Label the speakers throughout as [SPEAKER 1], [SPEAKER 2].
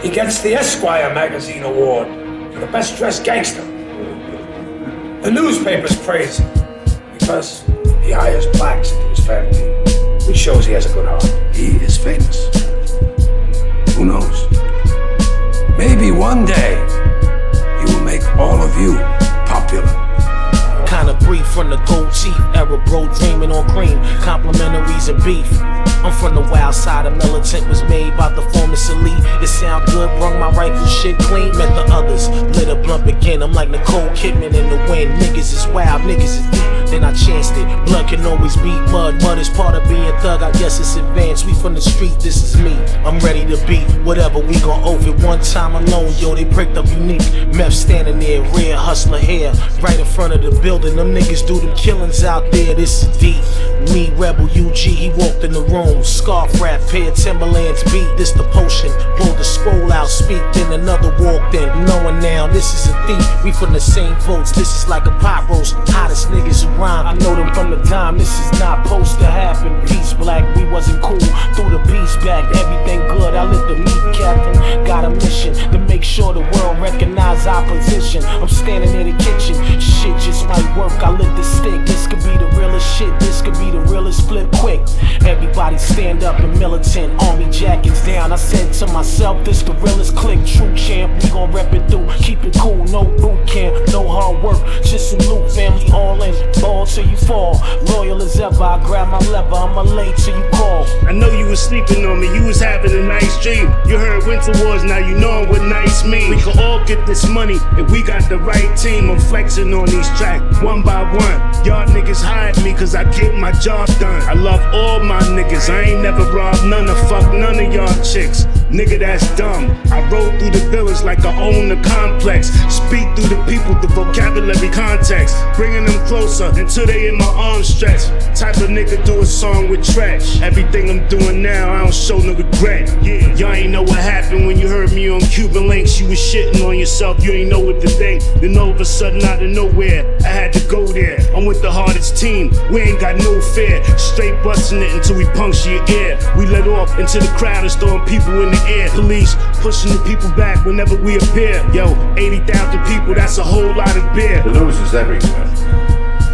[SPEAKER 1] he gets the Esquire magazine award for the best dressed gangster. The newspapers praise him because he hires blacks into his family, which shows he has a good heart.
[SPEAKER 2] He is famous. Who knows? Maybe one day he will make all of you popular.
[SPEAKER 3] Kinda brief from the gold chief era, bro, dreaming on cream, complimentaries and beef. I'm from the wild side, a militant was made by the former elite. It sound good, brung my rifle shit clean. Met the others, lit a blunt again. I'm like Nicole Kidman in the wind. Niggas is wild, niggas is deep. Then I chanced it. Blood can always beat mud. Mud is part of being thug. I guess it's advanced. We from the street, this is me. I'm ready to beat whatever. We gon' off it one time alone. Yo, they bricked up unique. Meth standing there, red hustler hair, right in front of the building. Them niggas do them killings out there. This is deep. Me, Rebel UG, he walked in the room. Scarf wrap, pair of Timberlands beat. This the potion. Pull the scroll out, speak. Then another walked in. Knowing now, this is a thief. We from the same boats. This is like a pot roast. Hottest niggas around. I know them from the time. This is not supposed to happen. Peace black, we wasn't cool. Threw the peace back. Everything good. I lit the meat captain. Got a mission to make sure the world recognize our position. I'm standing in the kitchen. Shit just might work. I lit the stick. This could be the realest shit. This could be the realest flip quick. Everybody stand up and militant, army jackets down. I said to myself, this the realest click, true champ. We gon' rep it through, keep it cool, no boot camp, no hard work, just some loot, family all in, ball till you fall. Loyal as ever, I grab my lever, I'ma lay till you call.
[SPEAKER 4] I know you was sleeping on me, you was having a nice dream. You heard Winter Wars, now you know what nice mean. We can all get this money if we got the right team. I'm flexing on these tracks, one by one. Y'all niggas hide me cause I get my job done. I love all my niggas, I ain't never robbed none of fuck none of y'all chicks. Nigga, that's dumb. I roll through the village like I own the complex. Speak through the people, the vocabulary context. Bringing them closer until they in my arms stretch. Type of nigga do a song with trash. Everything I'm doing now, I don't show no regret. Yeah, y'all ain't know what happened when you heard me on Cuban Links. You was shitting on yourself, you ain't know what to think. Then all of a sudden out of nowhere, I had to go there. I'm with the hardest team, we ain't got no fear. Straight busting it until we puncture your ear. We let off into the crowd and throwing people in the air. Police pushing the people back whenever we appear. Yo, 80,000 people, that's a whole lot of beer.
[SPEAKER 5] The news is everywhere.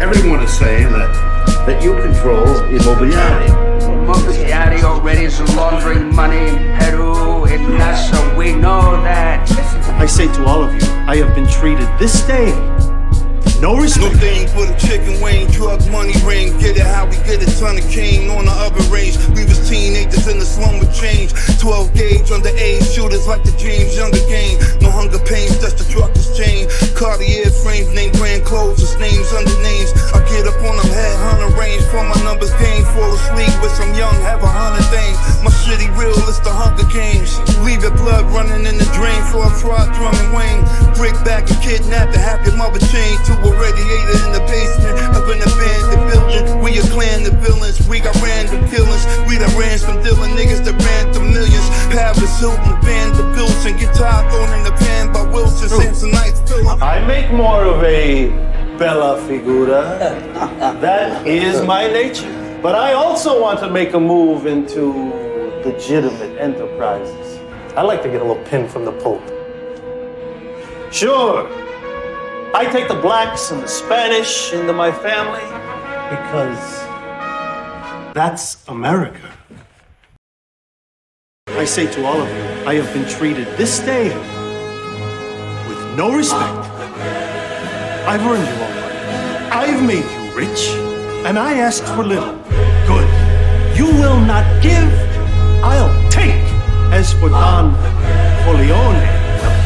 [SPEAKER 5] Everyone is saying that you control immobiliari.
[SPEAKER 6] Immobiliari already is laundering money in Peru, in Nassau, we know that.
[SPEAKER 7] I say to all of you, I have been treated this day. No respect.
[SPEAKER 8] No thing for the chicken wing, drug money ring. Get it how we get it, ton of king on the other range. We was teenagers in the slum with change. 12 gauge underage shooters like the James Younger game. No hunger pains, that's the trucker's chain. Cartier frames, name brand clothes, just names under names. I get up on them headhunter range for my numbers game. Fall asleep with some young, have 100 things. My shitty real, it's the Hunger Games. Leave your blood running in the drain for a fraud drum and wing. Break back and kidnap and have your mother chained to a radiator in the basement up in the abandoned building. We a clan of villains, we got random killings. We done ran some Dylan niggas that ran through millions. Paris Hilton, Vanderbilt, and guitar thrown in the pan by Wilson. Samsonite's Philip.
[SPEAKER 7] I make more of a bella figura. That is my nature. But I also want to make a move into legitimate enterprises. I like to get a little pin from the Pope. Sure, I take the blacks and the Spanish into my family because that's America. I say to all of you, I have been treated this day with no respect. I've earned you all money. I've made you rich, and I asked for little. Good. You will not give, I'll take. As for Don Corleone,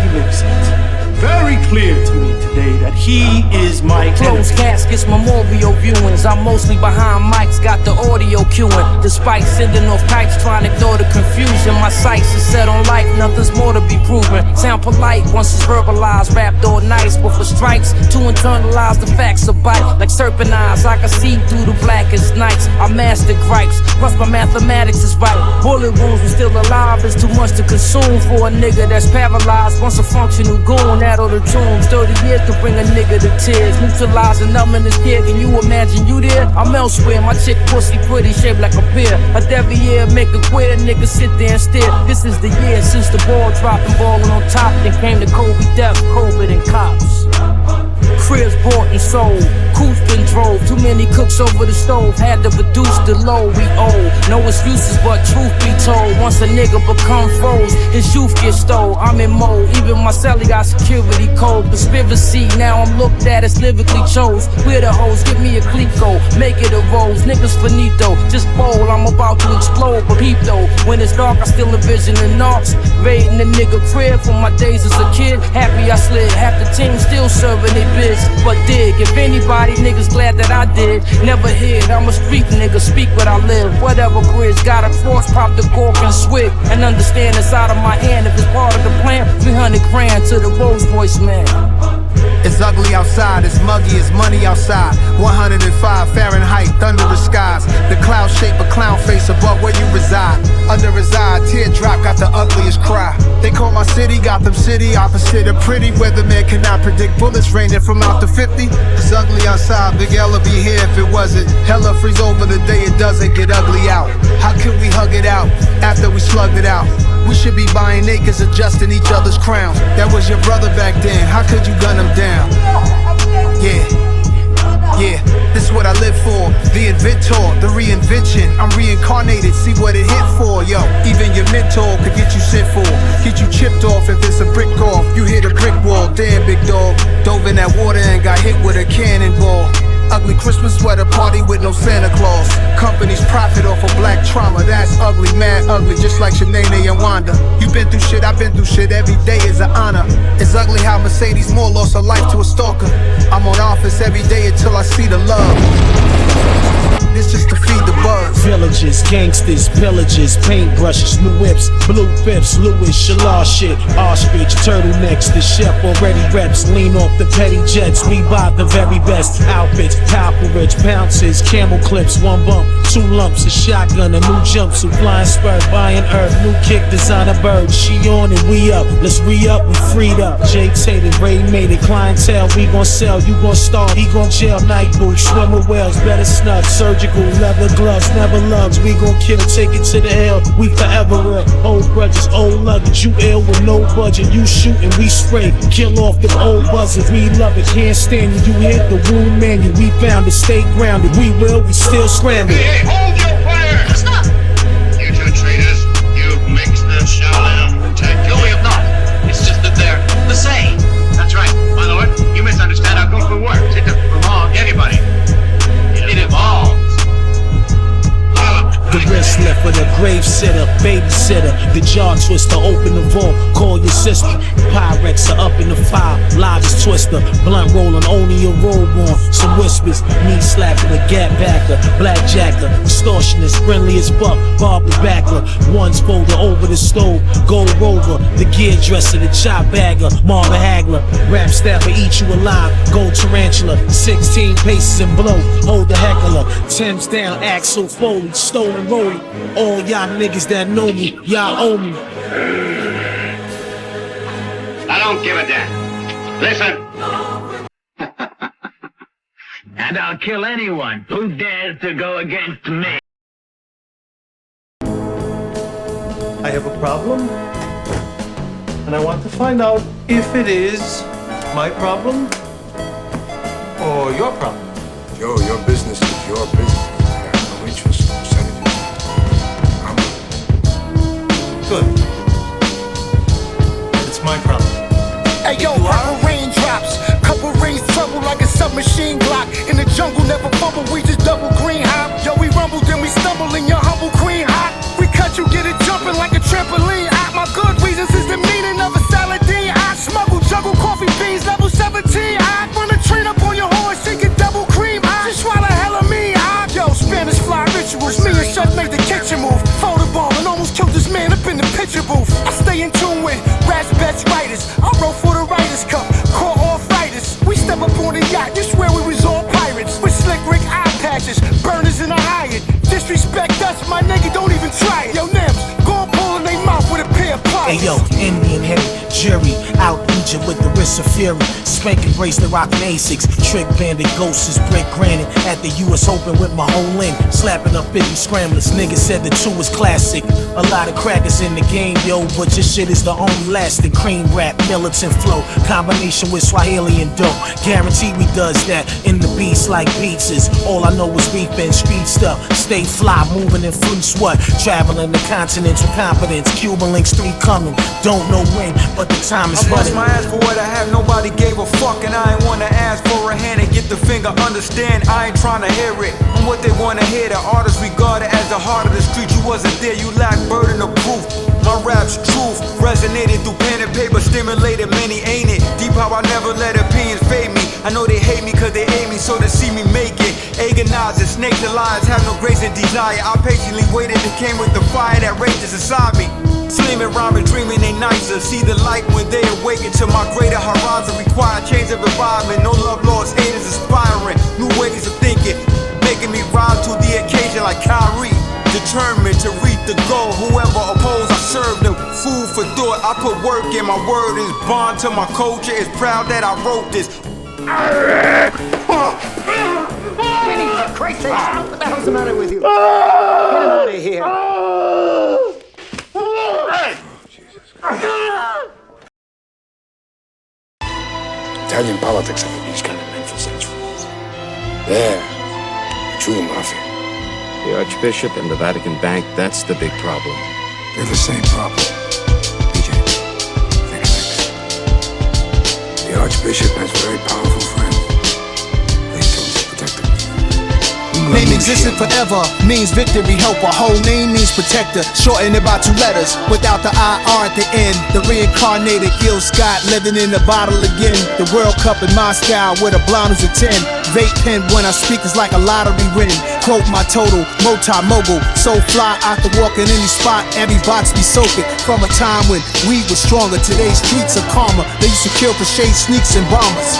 [SPEAKER 7] he makes it very clear to me today that he is my
[SPEAKER 9] closed caskets, memorial viewings. I'm mostly behind mics, got the audio cueing. Despite sending off pipes, trying to ignore the confusion. My sights are set on life, nothing's more to be proven. Sound polite once it's verbalized, rapped all nice. But for stripes, to internalize the facts of bite. Like serpent eyes, I can see through the blackest nights. I mastered gripes, plus my mathematics is right. Bullet wounds, but still alive, it's too much to consume for a nigga that's paralyzed. Once a functional goon, rattle the tombs. 30 years to bring a nigga to tears. Neutralizing numbness here. Can you imagine you there? I'm elsewhere. My chick pussy pretty, shaped like a pear. A devil year make a queer nigga sit there and stare. This is the year since the ball dropped and balling on top. Then came the Kobe death, COVID and cops. Cribs bought and sold, coops been drove. Too many cooks over the stove, had to reduce the load we owe. No excuses but truth be told. Once a nigga become froze, his youth gets stole. I'm in mode, even my celly got security code. Conspiracy, now I'm looked at as lyrically chose. We're the hoes, give me a Clico, make it a rose. Niggas finito, just bowl, I'm about to explode. But peep though, when it's dark I still envision the knocks. Raiding the nigga crib from my days as a kid. Happy I slid, half the team still serving they bitch. But dig, if anybody, niggas glad that I did. Never hid, I'm a street nigga, speak what I live. Whatever bridge, got a cross, pop the cork and swig. And understand it's out of my hand if it's part of the plan. 300 grand to the Rolls Royce man.
[SPEAKER 10] It's ugly outside, it's muggy, it's money outside. 105 Fahrenheit, thunderous skies. The cloud shape a clown face above where you reside. Under his eye, teardrop got the ugliest cry. They call my city Gotham City, opposite of pretty. Weatherman cannot predict bullets raining from out the 50. It's ugly outside, Big L would be here if it wasn't. Hella freeze over the day it doesn't get ugly out. How could we hug it out after we slugged it out? We should be buying acres, adjusting each other's crowns. That was your brother back then, how could you gun him down? Yeah, this is what I live for. The inventor, the reinvention. I'm reincarnated, see what it hit for. Yo, even your mentor could get you sent for. Get you chipped off if it's a brick off. You hit a brick wall, damn big dog. Dove in that water and got hit with a cannonball. Ugly Christmas sweater party with no Santa Claus. Companies profit off of black trauma. That's ugly, mad ugly, just like Shanae and Wanda. You been through shit, I've been through shit. Every day is an honor. It's ugly how Mercedes Moore lost her life to a stalker. I'm on office every day until I see the love. This just to feed the buzz.
[SPEAKER 3] Villages, gangsters, pillagers, paintbrushes, new whips, blue fifths, Louis, Shalar shit, ostrich, turtlenecks, the chef already reps, lean off the petty jets, we buy the very best outfits, Palperage, pounces, camel clips, one bump, 2 lumps, a shotgun, a new jumpsuit, flying spurt, buying earth, new kick, designer bird, she on it, we up, let's re-up, we freed up, Jake Tated, Ray made it, clientele, we gon' sell, you gon' starve, he gon' jail, night boots, swim with whales, better snug, surgical, leather gloves, never lugs, we gon' kill, take it to the hell, we forever real, old grudges, old luggage, you ill with no budget, you shootin', we spray, kill off the old buzzers, we love it, can't stand you, you hit the wound manual, we found it, stay grounded, we will, we still scramble.
[SPEAKER 11] Hey, hold your fire! Stop! You two traitors, you've mixed the Shaolin tactics. No, we have not. It's just that they're the same. That's right, my lord. You misunderstand how Kung Fu works. It doesn't belong to anybody. It evolves.
[SPEAKER 3] The wrist lifter, the grave sitter, babysitter, the jaw twister, open the vault, call your sister. Pyrex are up in the fire, live as Twister, blunt rolling, only a robe on, some whispers, knee slapping, a gap backer, blackjacker, extortionist, friendly as fuck, Barbara Backler, one's folder over the stove, gold rover, the gear dresser, the chop bagger, Marvin Hagler, rap stabber, eat you alive, gold tarantula, 16 paces and blow, hold the heckler, Tim's down, Axel Foley, stolen rolling, all y'all niggas that know me, y'all owe me.
[SPEAKER 11] I don't give a damn. Listen. And I'll kill anyone who dares to go against me.
[SPEAKER 7] I have a problem, and I want to find out if it is my problem or your problem.
[SPEAKER 2] Joe, your business is your business. I have no interest in sending you.
[SPEAKER 7] Good. It's my problem.
[SPEAKER 12] Hey yo, purple raindrops, couple rings trouble like a submachine Glock. In the jungle, never fumble, we just double green hop. Yo, we rumble, then we stumble in your humble queen hop. We cut you, get it jumping like a trampoline. My good reasons is the meaning of a saladine. I smuggle, juggle coffee beans, level 17. I run a train up on your horse, she get double cream. I just swallow hella me. Yo, Spanish fly rituals, me and Shut made the kitchen move. Fold the ball and almost killed this man up in the picture booth. I stay in tune with raps, best writers. I wrote for the Writers Cup, call off writers. We step up on the yacht, you swear we was all pirates. With slick Rick eye patches, burners in a Hyatt. Disrespect us, my nigga, don't even try it. Yo, Nims, go and pull and they mouth with a pair of pliers.
[SPEAKER 3] Hey yo, Indian head, jury, out Egypt with the wrist of fury. Spanking bracelet, rockin' Asics. Trick bandit, ghosts is brick granite. At the US Open with my whole in. Slapping up 50 scramblers. Niggas said the 2 was classic. A lot of crackers in the game, yo, but your shit is the only lasting. Cream rap, militant flow. Combination with Swahili and dope. Guaranteed we does that in the beats like beatses. All I know is beefing, street stuff. Stay fly, moving in fleece what? Traveling the continents with confidence. Cuban links 3 coming. Don't know when, but the time is running.
[SPEAKER 13] I bust my ass for what I have, nobody gave a fuck. And I ain't wanna ask for a hand and get the finger. Understand, I ain't trying to hear it. And what they wanna hear, the artists regard it as the heart of the street. You wasn't there, you lack burden of proof. My rap's truth resonated through pen and paper, stimulated many, ain't it? Deep how I never let opinions fade me. I know they hate me cause they hate me, so to see me make it. Agonizing, snakes and lions have no grace and desire. I patiently waited and came with the fire that rages inside me. Slimming, rhyming, dreaming ain't nicer. See the light when they awaken to my greater horizon. Require change of environment. No love lost, haters inspiring. New ways of thinking, making me rise to the occasion like Kyrie. Determined to reach the goal. Whoever opposed, I serve them. Food for thought, I put work in. My word is bond to my culture. Is proud that I wrote this.
[SPEAKER 12] Crazy! What the hell's the matter with you? Get him out of here!
[SPEAKER 2] Italian politics have been these kind of men for centuries. They're the true mafia.
[SPEAKER 14] The Archbishop and the Vatican Bank, that's the big problem.
[SPEAKER 2] They're the same problem. DJ, think like this. The Archbishop has very powerful friends. They told us to protect them.
[SPEAKER 10] Name existed forever, means victory, helper. Whole name means protector, shortened it by 2 letters. Without the IR at the end, the reincarnated Gil Scott living in the bottle again. The World Cup in Moscow with a blonde who's a 10. Vape pen when I speak is like a lottery win. Quote my total, multi-mogul. So fly out to walk in any spot, every box be soaking. From a time when weed was stronger, today's streets are calmer. They used to kill for shade sneaks and bombers.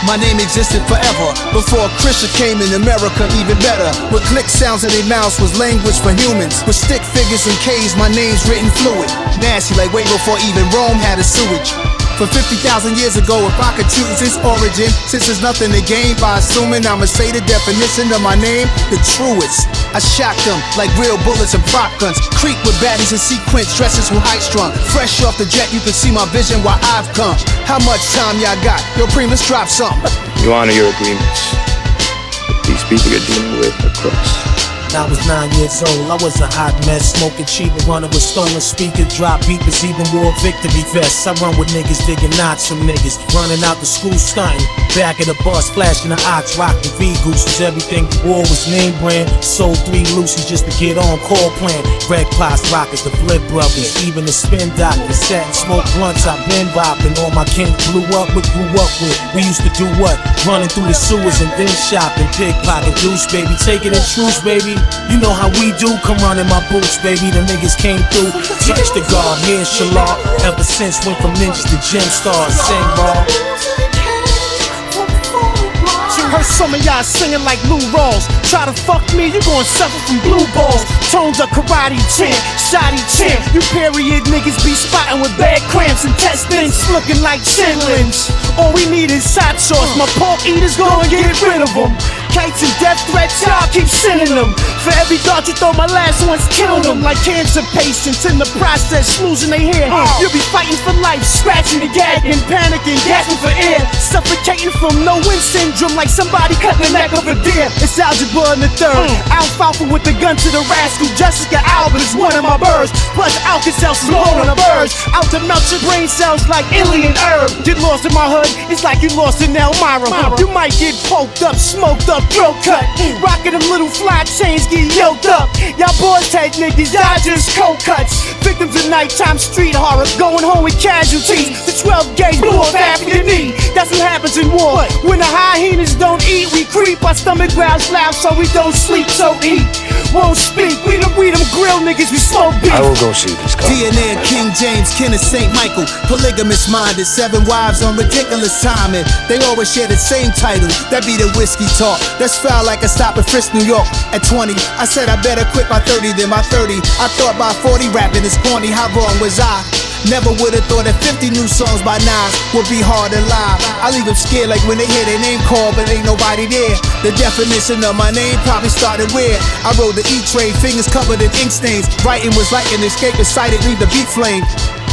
[SPEAKER 10] My name existed forever. Before Krisha came in America, even better. With click sounds in their mouths was language for humans. With stick figures and K's, my name's written fluid. Nasty like way before even Rome had a sewage. For 50,000 years ago, if I could choose its origin, since there's nothing to gain by assuming I'ma say the definition of my name, the truest. I shock them like real bullets and prop guns. Creep with baddies in sequence, dresses with high strung. Fresh off the jet, you can see my vision while I've come. How much time y'all got? Yo, Preem, let's drop something.
[SPEAKER 14] You honor your agreements. But these people you're dealing with are crooks.
[SPEAKER 3] I was 9 years old, I was a hot mess. Smoking cheap and running with stolen speakers. Drop beepers, even wore victory vests. I run with niggas, digging knots from niggas. Running out the school stunting. Back of the bus, flashing the ox, rocking V-gooses. Everything wore was name brand. Sold 3 Lucy's just to get on call plan. Red Pots, Rockets, the Flip Brothers. Even the Spin Doctors. Sat and smoked blunts, I've been bopping. All my kin grew up with. We used to do what? Running through the sewers and then shopping. Pickpocket juice, baby. Take it in truce, baby. You know how we do, come running my boots, baby. The niggas came through, touch the guard, me and Shalal. Ever since went from ninjas to gem stars, sing ball.
[SPEAKER 12] Heard some of y'all singing like Lou Rawls. Try to fuck me, you gon' suffer from blue balls. Tones of karate champ, shoddy champ. You period niggas be spotting with bad cramps. Intestines looking like chitlins. All we need is hot sauce. My pork eaters gon' get rid of them. Kites and death threats, y'all keep sending them. For every dart you throw, my last one's killing them. Like cancer patients in the process, losing their hair. You'll be fighting for life, scratching and gagging, panicking, gasping for air. Suffocating from no-win syndrome, like somebody cutting the neck of a deer. It's algebra in the third. Alfalfa with the gun to the rascal. Jessica Alba is one of my birds. Plus Alka-Seltz is more on the birds. Out to melt your brain cells like alien herb. Get lost in my hood, it's like you lost in Elmira. You might get poked up, smoked up, throat cut. Rockin' them little fly chains, get yoked up. Y'all boys take niggas, y'all just cold cuts. Victims of nighttime street horror, going home with casualties. The 12 gauge blew off half of your knee. That's what happens in war. When the hyenas don't eat, we creep. Our stomach growls loud so we don't sleep, so eat. won't speak. We them grill niggas, we smoke beef.
[SPEAKER 1] I will go see this guy.
[SPEAKER 15] DNA of King James, Kenneth St. Michael. Polygamous minded, 7 wives on ridiculous timing. They always share the same title, that be the whiskey talk. That's foul like a stop in Frisk, New York. At 20, I said I better quit by 30 than my 30. I thought by 40 rapping is corny, how wrong was I? Never would've thought that 50 new songs by Nas would be hard to live. I leave them scared like when they hear their name called but ain't nobody there. The definition of my name probably started weird. I rode the E-train, fingers covered in ink stains. Writing was like an escape excited, leave the beat flame.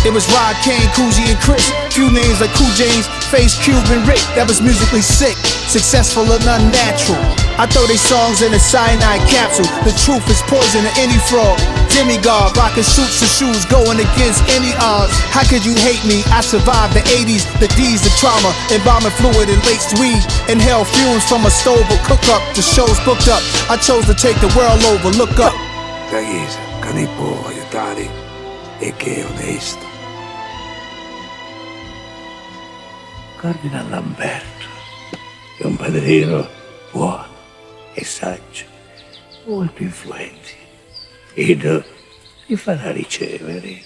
[SPEAKER 15] It was Rod, Kane, Coogee, and Chris. Few names like Cool James, Face, Cube, and Rick. That was musically sick, successful and unnatural. I throw they songs in a cyanide capsule. The truth is poison to any fraud. Demigod, rocking suits and shoes, going against any odds. How could you hate me? I survived the 80s, the D's, the trauma, embalming fluid and laced weed. Inhale fumes from a stove or cook up. The show's booked up. I chose to take the world over. Look up.
[SPEAKER 2] Ragazza, che ne può aiutare e che è onesto. Cardinal Lamberto è un padrino buono e saggio, molto influente, ed li farà ricevere.